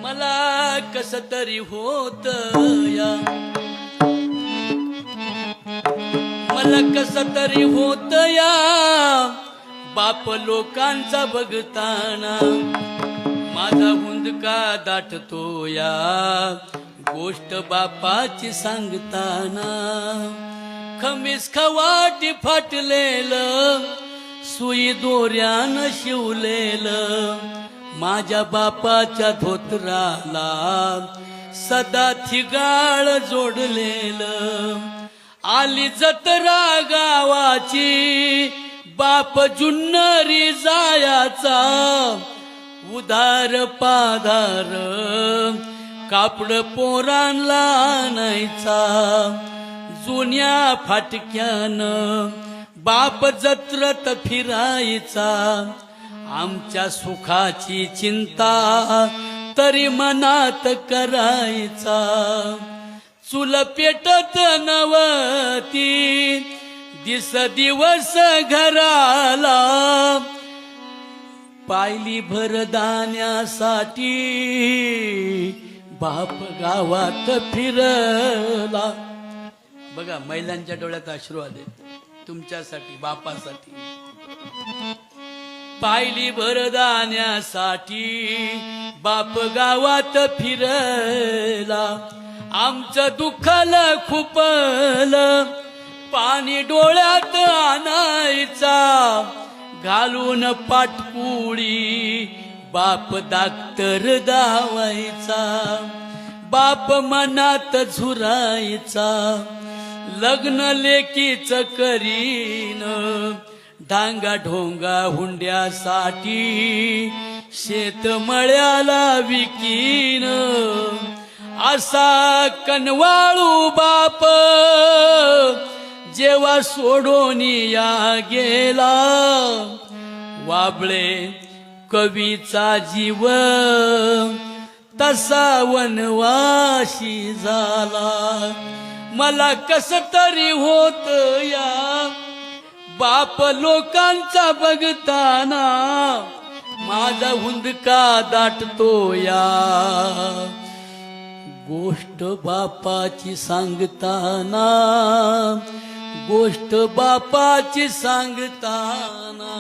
मला कस तरी होत या, मला कस तरी होत या, बाप लोकांचा बघताना माझा हुंदका दाटतो या, गोष्ट बापाची सांगताना. खमीस खवाटी फाटलेलं, सुई दोऱ्यानं शिवलेलं, माझ्या बापाच्या धोतराला सदा थिगाळ जोडलेलं. आली जत्रा गावाची, बाप जुन्नरी जायाचा, उधार पाधार कापड पोरांना आणायचा. जुन्या फाटक्यानं बाप जत्रत फिरायचा, आमच्या सुखाची चिंता तरी मनात करायचा. चूल पेटत नवती, दिस दिवस घराला, पायली भरदाण्यासाठी बाप गावात फिरला. बघा, महिलांच्या डोळ्यात अश्रू आले तुमच्यासाठी, बापासाठी. पायली भरदाण्यासाठी बाप गावात फिरला, आमचं दुःखाला खुपलं, पाणी डोळ्यात आणायचा, घालून पाटकुळी बाप दाक्तर दावायचा. बाप मनात झुरायचा, लग्न लेकीच करीन, डांगा ढोंगा हुंड्यासाठी शेत मळ्याला विकीन. असा कनवाळू बाप जेव्हा सोडून या गेला, वाबळे कवीचा जीव तसा वनवाशी झाला. मला कस तरी होत या, बाप लोकांचा बघताना माझा हुंदका दाटतो या, गोष्ट बापाची सांगताना, गोष्ट बापाची सांगताना.